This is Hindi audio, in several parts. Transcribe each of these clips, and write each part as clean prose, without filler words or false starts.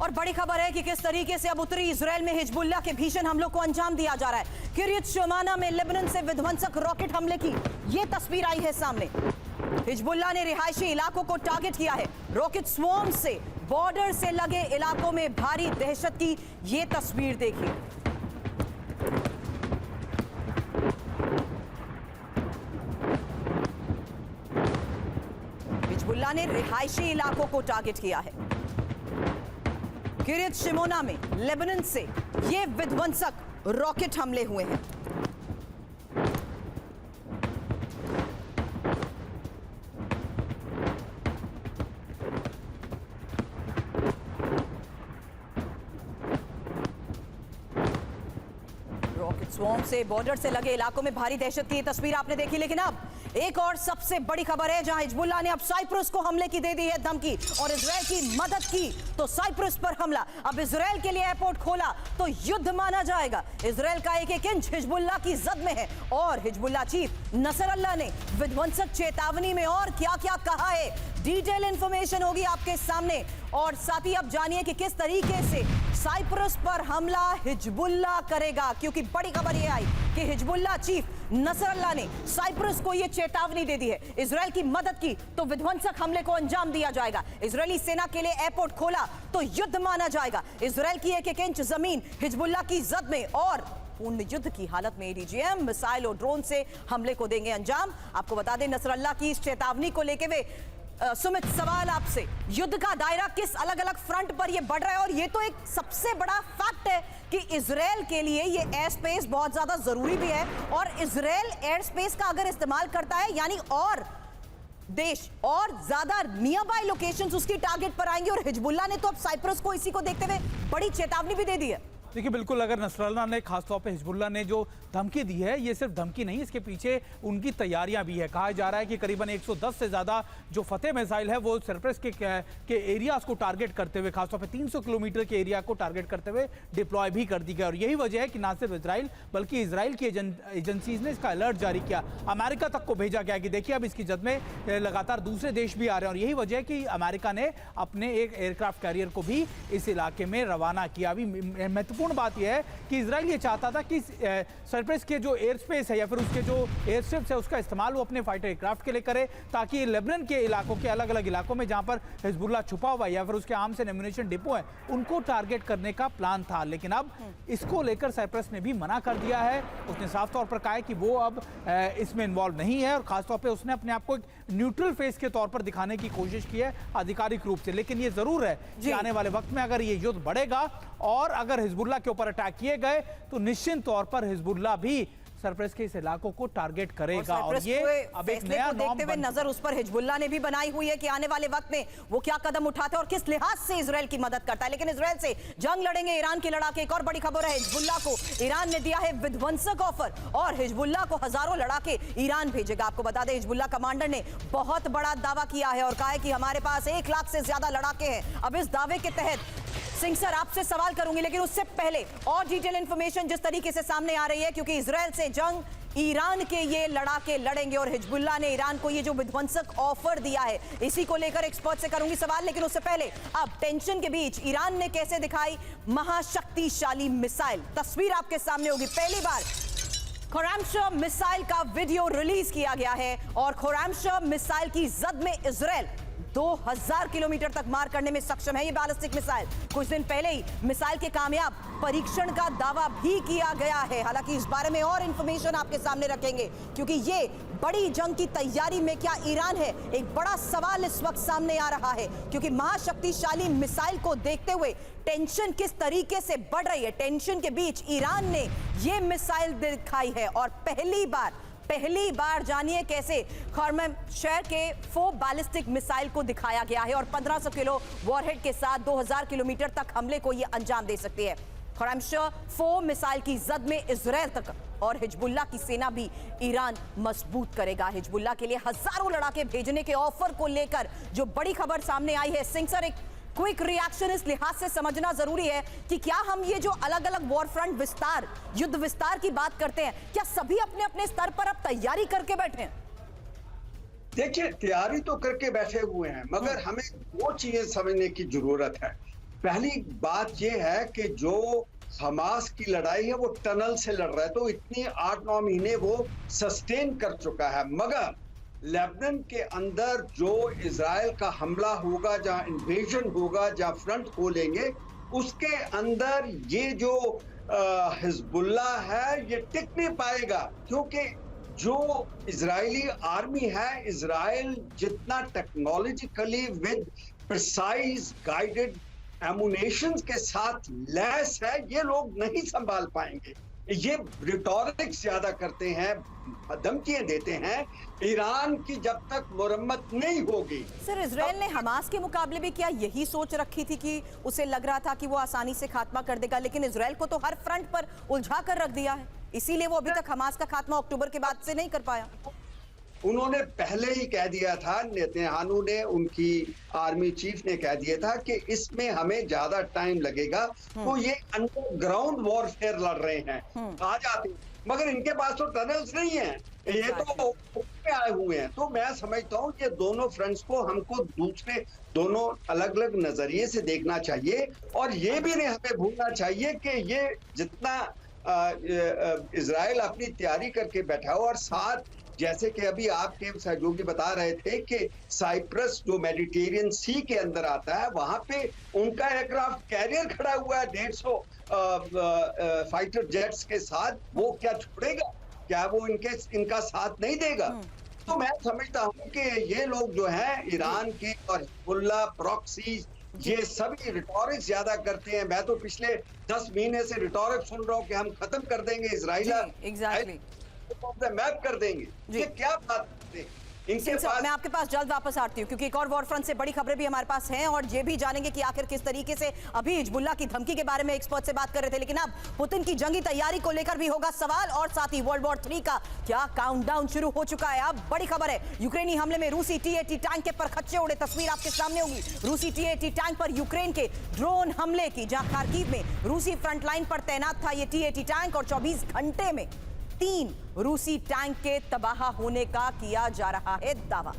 और बड़ी खबर है कि किस तरीके से अब उत्तरी इजराइल में हिजबुल्लाह के भीषण हमलों को अंजाम दिया जा रहा है। किर्यत शमाना में लेबनान से विध्वंसक रॉकेट हमले की ये तस्वीर आई है सामने। हिजबुल्लाह ने रिहायशी इलाकों को टारगेट किया है। रॉकेट स्वॉर्म से बॉर्डर से लगे इलाकों में भारी दहशत की ये तस्वीर देखिए। हिजबुल्लाह ने रिहायशी इलाकों को टारगेट किया है। किर्यत शिमोना में लेबनान से ये विध्वंसक रॉकेट हमले हुए हैं। रॉकेट स्वॉर्म से बॉर्डर से लगे इलाकों में भारी दहशत की तस्वीर आपने देखी। लेकिन अब एक और सबसे बड़ी खबर है, जहां हिजबुल्लाह ने अब साइप्रस को हमले की दे दी है धमकी और इजराइल की मदद की तो साइप्रस पर हमला। अब इजराइल के लिए एयरपोर्ट खोला तो युद्ध माना जाएगा। इजराइल का एक एक इंच हिजबुल्लाह की जद में है और हिजबुल्लाह चीफ नसरल्लाह ने विध्वंसक चेतावनी में और क्या क्या कहा है, डिटेल इंफॉर्मेशन होगी आपके सामने। और साथ ही अब जानिए कि किस तरीके से साइप्रस पर हमला हिजबुल्लाह करेगा, क्योंकि बड़ी खबर यह आई कि हिजबुल्लाह चीफ नसरल्लाह ने साइप्रस को यह चेतावनी दे दी है, इजराइल की मदद की तो विध्वंसक हमले को अंजाम दिया जाएगा। इजरायली सेना के लिए एयरपोर्ट खोला तो युद्ध माना जाएगा। इजराइल की एक एक इंच जमीन हिजबुल्लाह की जद में और पूर्ण युद्ध की हालत में एडीजीएम मिसाइल और ड्रोन से हमले को देंगे अंजाम। आपको बता दें नसरल्लाह की इस चेतावनी को लेकर वे सुमित, सवाल आपसे, युद्ध का दायरा किस अलग अलग फ्रंट पर यह बढ़ रहा है? और यह तो एक सबसे बड़ा फैक्ट है कि इजराइल के लिए ये एयर स्पेस बहुत ज्यादा जरूरी भी है और इजराइल एयर स्पेस का अगर इस्तेमाल करता है यानी और देश और ज्यादा नियर बाय लोकेशंस उसकी टारगेट पर आएंगे। और हिजबुल्लाह ने तो अब साइप्रस को इसी को देखते हुए बड़ी चेतावनी भी दे दी है। देखिए बिल्कुल, अगर नसरल्लाह ने खासतौर पे हिजबुल्लाह ने जो धमकी दी है, ये सिर्फ धमकी नहीं, इसके पीछे उनकी तैयारियां भी है। कहा जा रहा है कि करीबन 110 से ज़्यादा जो फतेह मिसाइल है वो साइप्रस के एरियाज को टारगेट करते हुए, खासतौर पे 300 किलोमीटर के एरिया को टारगेट करते हुए डिप्लॉय भी कर दी गई। और यही वजह है कि ना सिर्फ इजराइल बल्कि इजराइल की एजेंसीज ने इसका अलर्ट जारी किया, अमेरिका तक को भेजा गया कि देखिए अब इसकी जद में लगातार दूसरे देश भी आ रहे हैं। और यही वजह है कि अमेरिका ने अपने एक एयरक्राफ्ट कैरियर को भी इस इलाके में रवाना किया। अभी महत्वपूर्ण बात यह है कि इजराइल ये चाहता था कि साइप्रस के जो एयर स्पेस है या फिर उसके जो एयर स्ट्रिप्स है उसका इस्तेमाल वो अपने फाइटर एयरक्राफ्ट के लिए करे, ताकि लेबनान के इलाकों के अलग अलग इलाकों में जहां पर हिजबुल्लाह छुपा हुआ है या फिर उसके आर्म्स एंड एम्युनिशन डिपो है उनको टारगेट करने का प्लान था। लेकिन अब इसको लेकर साइप्रस ने भी मना कर दिया है। उसने साफ तौर पर कहा है कि वो अब इसमें इन्वॉल्व नहीं है और खासतौर पर उसने अपने आप को एक न्यूट्रल फेस के तौर पर दिखाने की कोशिश की है आधिकारिक रूप से। लेकिन ये जरूर है कि आने वाले वक्त में अगर ये युद्ध बढ़ेगा और अगर हिजबुल्लाह के ऊपर अटैक किए गए तो निश्चित तौर पर हिजबुल्लाह भी साइप्रस के इस इलाकों को टारगेट करेगा। और ये अब एक नया देखते हुए नजर उस पर हिजबुल्लाह ने भी बनाई हुई है कि आने वाले वक्त में वो क्या कदम उठाते हैं और किस लिहाज से इजराइल की मदद करता है। लेकिन इजराइल से जंग लड़ेंगे ईरान के लड़ाके। एक और बड़ी खबर है, हिजबुल्लाह को ईरान ने दिया है विध्वंसक ऑफर और हिजबुल्लाह को हजारों लड़ाके ईरान भेजेगा। आपको बता दें हिजबुल्लाह कमांडर ने बहुत बड़ा दावा किया है और कहा है कि हमारे पास 1 लाख से ज्यादा लड़ाके हैं। अब इस दावे के तहत सिंह सर आपसे सवाल करूंगी, लेकिन उससे पहले और डिटेल इंफॉर्मेशन जिस तरीके से सामने आ रही है, क्योंकि इजराइल से जंग ईरान के ये लड़ाके लड़ेंगे और हिजबुल्लाह ने ईरान को ये जो विध्वंसक ऑफर दिया है इसी को लेकर एक्सपर्ट से करूंगी सवाल। लेकिन उससे पहले अब टेंशन के बीच ईरान ने कैसे दिखाई महाशक्तिशाली मिसाइल, तस्वीर आपके सामने होगी। पहली बार खुरामशह मिसाइल का वीडियो रिलीज किया गया है और खुरामशह मिसाइल की जद में इजराइल 2000 किलोमीटर तक मार करने में सक्षम है। ये बैलिस्टिक मिसाइल कुछ दिन पहले ही मिसाइल के कामयाब परीक्षण का दावा भी किया गया है। हालांकि इस बारे में और इंफॉर्मेशन आपके सामने रखेंगे, क्योंकि ये बड़ी जंग की तैयारी में क्या ईरान है, एक बड़ा सवाल इस वक्त सामने आ रहा है। क्योंकि महाशक्तिशाली मिसाइल को देखते हुए टेंशन किस तरीके से बढ़ रही है, टेंशन के बीच ईरान ने ये मिसाइल दिखाई है और पहली बार जानिए कैसे खुरामशह के 4 बैलिस्टिक मिसाइल को दिखाया गया है और 1500 किलो वॉरहेड के साथ 2000 किलोमीटर तक हमले को यह अंजाम दे सकती है। खुरामशह 4 मिसाइल की जद में इजराइल तक और हिजबुल्लाह की सेना भी ईरान मजबूत करेगा। हिजबुल्लाह के लिए हजारों लड़ाके भेजने के ऑफर को लेकर जो बड़ी खबर सामने आई है, सिंह सर एक क्विक रिएक्शन इस लिहाज से समझना जरूरी है कि क्या हम ये जो अलग अलग वॉर फ्रंट विस्तार, युद्ध विस्तार की बात करते हैं, क्या सभी अपने अपने स्तर पर अब तैयारी करके बैठे हैं? देखिए, तैयारी तो करके बैठे हुए हैं, मगर हमें वो चीजें समझने की जरूरत है पहली बात यह है कि जो हमास की लड़ाई है वो टनल से लड़ रहा है, तो इतनी 8-9 महीने वो सस्टेन कर चुका है। मगर लेबनान के अंदर जो इजराइल का हमला होगा, जहां इन्वेजन होगा, जहां फ्रंट खोलेंगे, उसके अंदर ये जो हिजबुल्लाह है ये टिक नहीं पाएगा, क्योंकि जो इजरायली आर्मी है, इजराइल जितना टेक्नोलॉजिकली विद प्रिसाइज गाइडेड एमुनेशंस के साथ लैस है, ये लोग नहीं संभाल पाएंगे। ये रिटोरिक्स ज्यादा करते हैं, धमकियां देते हैं। ईरान की जब तक मुरम्मत नहीं होगी। सर, इजराइल ने हमास के मुकाबले भी क्या यही सोच रखी थी कि उसे लग रहा था कि वो आसानी से खात्मा कर देगा, लेकिन इजराइल को तो हर फ्रंट पर उलझा कर रख दिया है, इसीलिए वो अभी तक हमास का खात्मा अक्टूबर के बाद से नहीं कर पाया। उन्होंने पहले ही कह दिया था, नेतन्याहू ने, उनकी आर्मी चीफ ने कह दिया था कि इसमें हमें ज्यादा टाइम लगेगा, तो ये अंडरग्राउंड वॉरफेयर लड़ रहे हैं, आ जाते, मगर इनके पास तो टनल्स नहीं है, ये तो में आए हुए हैं। तो मैं समझता हूँ ये दोनों फ्रंट्स को हमको दूसरे दोनों अलग अलग नजरिए से देखना चाहिए, और ये भी नहीं हमें भूलना चाहिए कि ये जितना इजराइल अपनी तैयारी करके बैठा हो, और साथ जैसे कि अभी आपके सहयोगी बता रहे थे कि साइप्रस जो मेडिटेरियन सी के अंदर आता है, वहां पे उनका एयरक्राफ्ट कैरियर खड़ा हुआ है 150 फाइटर जेट्स के साथ, वो क्या छोड़ेगा? क्या वो इनका साथ नहीं देगा? तो मैं समझता हूँ कि ये लोग जो हैं ईरान की और हिजबुल्लाह प्रॉक्सीज, ये सभी रिटोरिक्स ज्यादा करते हैं। मैं तो पिछले 10 महीने से रिटोरिक्स सुन रहा हूँ कि हम खत्म कर देंगे इजराइल, एग्जैक्टली मैप कर देंगे। ये क्या बात है? इनके पास, मैं आपके पास जल्द वापस आती हूँ, क्योंकि एक और वॉर फ्रंट से बड़ी खबरें भी हमारे पास हैं, और ये भी जानेंगे कि आखिर किस तरीके से अभी हिजबुल्लाह की धमकी के बारे में एक्सपर्ट से बात कर रहे थे, लेकिन अब पुतिन की जंगी तैयारी को लेकर भी होगा सवाल, और साथ ही वर्ल्ड वॉर 3 का क्या काउंटडाउन शुरू हो चुका है। अब बड़ी खबर है, यूक्रेनी हमले में रूसी T-80 टैंक के परखच्चे उड़े, तस्वीर आपके सामने होगी रूसी T-80 टैंक पर यूक्रेन के ड्रोन हमले की, जहां खार्किव में रूसी फ्रंटलाइन पर तैनात था ये T-80 टैंक, और 24 घंटे में 3 रूसी टैंक के तबाह होने का किया जा रहा है दावा।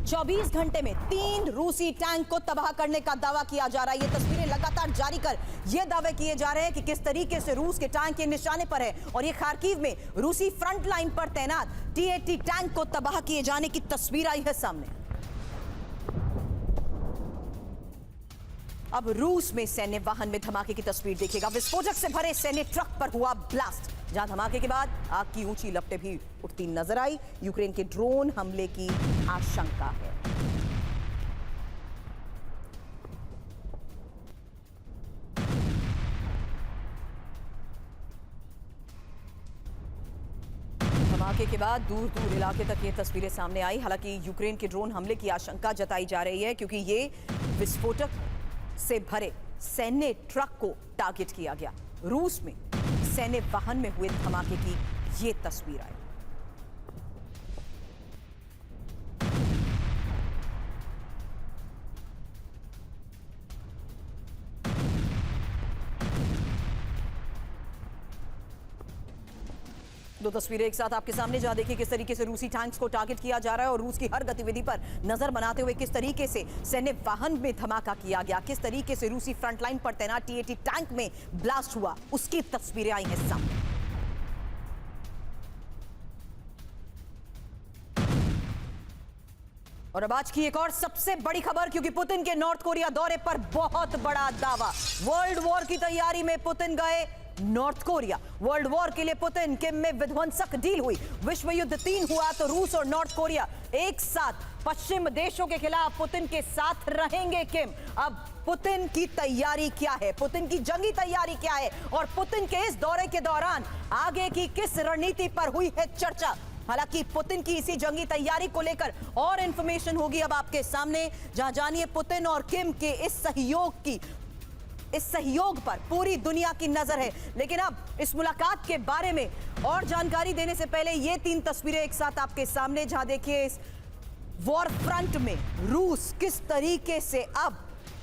चौबीस घंटे में 3 रूसी टैंक को तबाह करने का दावा किया जा रहा है। ये तस्वीरें लगातार जारी कर ये दावे किए जा रहे हैं कि किस तरीके से रूस के टैंक के निशाने पर है, और ये खार्किव में रूसी फ्रंट लाइन पर तैनात T-80 टैंक को तबाह किए जाने की तस्वीर आई है सामने। अब रूस में सैन्य वाहन में धमाके की तस्वीर देखिएगा, विस्फोटक से भरे सैन्य ट्रक पर हुआ ब्लास्ट, जहां धमाके के बाद आग की ऊंची लपटें भी उठती नजर आई। यूक्रेन के ड्रोन हमले की आशंका है। धमाके के बाद दूर दूर इलाके तक ये तस्वीरें सामने आई। हालांकि यूक्रेन के ड्रोन हमले की आशंका जताई जा रही है, क्योंकि ये विस्फोटक से भरे सैन्य ट्रक को टारगेट किया गया। रूस में सैन्य वाहन में हुए धमाके की ये तस्वीर आई। दो तस्वीरें एक साथ आपके सामने, जहां देखिए किस तरीके से रूसी टैंक्स को टारगेट किया जा रहा है, और रूस की हर गतिविधि पर नजर बनाते हुए किस तरीके से सैन्य वाहन में धमाका किया गया, किस तरीके से रूसी फ्रंटलाइन पर तैनात T-80 टैंक में ब्लास्ट हुआ, उसकी तस्वीरें आई हैं सामने। और अब आज की एक और सबसे बड़ी खबर, क्योंकि पुतिन के नॉर्थ कोरिया दौरे पर बहुत बड़ा दावा। वर्ल्ड वॉर की तैयारी में पुतिन गए नॉर्थ कोरिया। वर्ल्ड वॉर के लिए पुतिन किम में विध्वंसक डील हुई। विश्व युद्ध 3 हुआ तो रूस और नॉर्थ कोरिया एक साथ पश्चिम देशों के खिलाफ पुतिन के साथ रहेंगे किम। अब पुतिन की तैयारी क्या है, पुतिन की जंगी तैयारी क्या है, और पुतिन के इस दौरे के दौरान आगे की किस रणनीति पर हुई है चर्चा। हालांकि पुतिन की इसी जंगी तैयारी को लेकर और इंफॉर्मेशन होगी अब आपके सामने, जहां जानिए पुतिन और किम के इस सहयोग पर पूरी दुनिया की नजर है। लेकिन अब इस मुलाकात के बारे में और जानकारी देने से पहले ये 3 तस्वीरें एक साथ आपके सामने, जहां देखिए इस वॉर फ्रंट में रूस किस तरीके से अब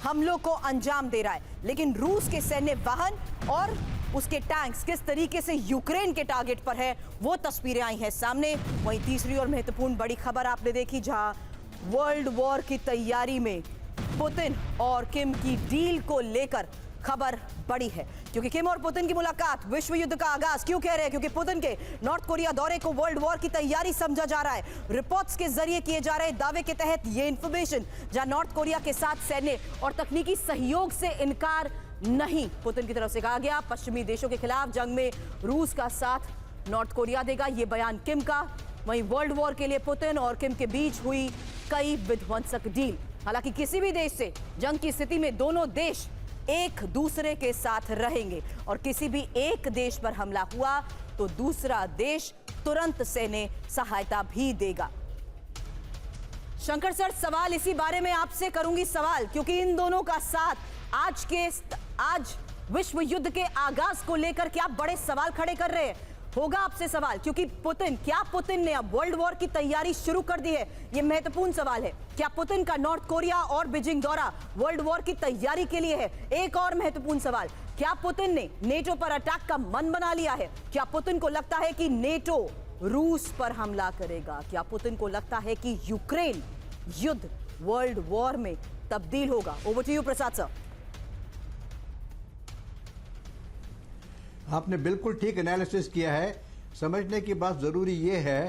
हमलों को अंजाम दे रहा है। लेकिन रूस के सैन्य वाहन और उसके टैंक्स किस तरीके से यूक्रेन के टारगेट पर है, वो तस्वीरें आई हैं सामने। वहीं तीसरी और महत्वपूर्ण बड़ी खबर आपने देखी, जहां वर्ल्ड वॉर की तैयारी में पुतिन और किम की डील को लेकर खबर बड़ी है, क्योंकि किम और पुतिन की मुलाकात विश्व युद्ध का आगाज क्यों कह रहे हैं, क्योंकि पुतिन के नॉर्थ कोरिया दौरे को वर्ल्ड वॉर की तैयारी समझा जा रहा है। रिपोर्ट्स के जरिए किए जा रहे दावे के तहत ये इंफॉर्मेशन, जहां नॉर्थ कोरिया के साथ सैन्य और तकनीकी सहयोग से इनकार नहीं पुतिन की तरफ से कहा गया। पश्चिमी देशों के खिलाफ जंग में रूस का साथ नॉर्थ कोरिया देगा, ये बयान किम का। वहीं वर्ल्ड वॉर के लिए पुतिन और किम के बीच हुई कई विध्वंसक डील। हालांकि किसी भी देश से जंग की स्थिति में दोनों देश एक दूसरे के साथ रहेंगे और किसी भी एक देश पर हमला हुआ तो दूसरा देश तुरंत सैन्य सहायता भी देगा। शंकर सर, सवाल इसी बारे में आपसे करूंगी सवाल, क्योंकि इन दोनों का साथ आज विश्व युद्ध के आगाज को लेकर क्या बड़े सवाल खड़े कर रहे हैं। होगा आपसे सवाल, क्योंकि पुतिन ने अब वर्ल्ड वॉर की तैयारी शुरू कर दी है। यह महत्वपूर्ण सवाल है, क्या पुतिन का नॉर्थ कोरिया और बीजिंग दौरा वर्ल्ड वॉर की तैयारी के लिए है। एक और महत्वपूर्ण सवाल, क्या पुतिन ने नेटो पर अटैक का मन बना लिया है। क्या पुतिन को लगता है कि नेटो रूस पर हमला करेगा। क्या पुतिन को लगता है कि यूक्रेन युद्ध वर्ल्ड वॉर में तब्दील होगा। Over to you Prasad sir. आपने बिल्कुल ठीक एनालिसिस किया है। समझने की बात जरूरी ये है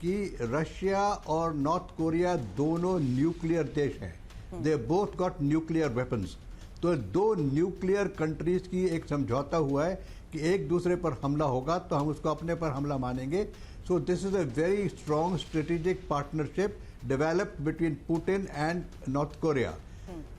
कि रशिया और नॉर्थ कोरिया दोनों न्यूक्लियर देश हैं। They both got nuclear weapons. तो दो न्यूक्लियर कंट्रीज की एक समझौता हुआ है कि एक दूसरे पर हमला होगा तो हम उसको अपने पर हमला मानेंगे। So this is a very strong strategic partnership developed between Putin and north Korea.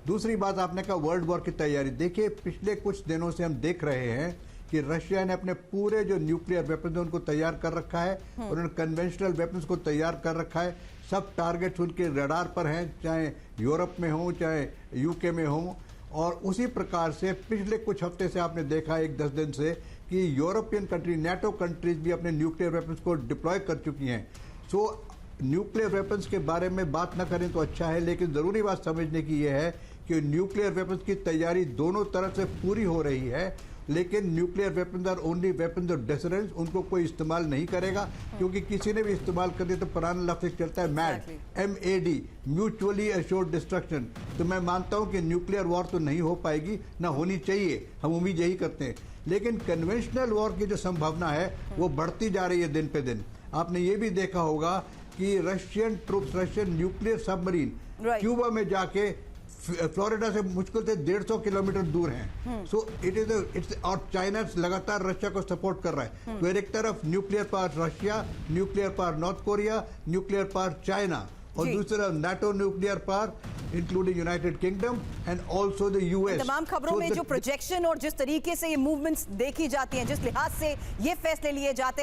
दूसरी बात आपने कहा वर्ल्ड वॉर की तैयारी। देखिए, पिछले कुछ दिनों से हम देख रहे हैं कि रशिया ने अपने पूरे जो न्यूक्लियर वेपन्स हैं उनको तैयार कर रखा है और उन्होंने कन्वेंशनल वेपन्स को तैयार कर रखा है। सब टारगेट्स उनके रडार पर हैं, चाहे यूरोप में हो चाहे यूके में हो। और उसी प्रकार से पिछले कुछ हफ्ते से आपने देखा, 1-10 दिन से, कि यूरोपियन कंट्री, नेटो कंट्रीज भी अपने न्यूक्लियर वेपन्स को डिप्लॉय कर चुकी हैं। सो न्यूक्लियर वेपन्स के बारे में बात न करें तो अच्छा है, लेकिन ज़रूरी बात समझने की यह है कि न्यूक्लियर वेपन्स की तैयारी दोनों तरफ से पूरी हो रही है। लेकिन nuclear weapons are only weapons of deterrence. उनको कोई इस्तेमाल नहीं करेगा, क्योंकि किसी ने भी इस्तेमाल कर दिया तो पुराना लफ्ज़ चलता है mad, MAD, mutually assured destruction. तो मैं मानता हूं कि न्यूक्लियर वॉर तो नहीं हो पाएगी, ना होनी चाहिए, हम उम्मीद यही करते हैं। लेकिन कन्वेंशनल वॉर की जो संभावना है वो बढ़ती जा रही है दिन पे दिन। आपने ये भी देखा होगा कि Russian troops, Russian nuclear submarine Cuba में जाके फ्लोरिडा से मुश्किल से 150 किलोमीटर दूर हैं। सो इट्स और चाइना लगातार रशिया को सपोर्ट कर रहा है। तो एक तरफ nuclear power Russia, nuclear power north Korea, nuclear power China, और दूसरा NATO nuclear power including United kingdom and also the US. तमाम खबरों में जो प्रोजेक्शन और जिस तरीके से ये मूवमेंट्स देखी जाती हैं, जिस लिहाज से ये फैसले लिए जाते हैं,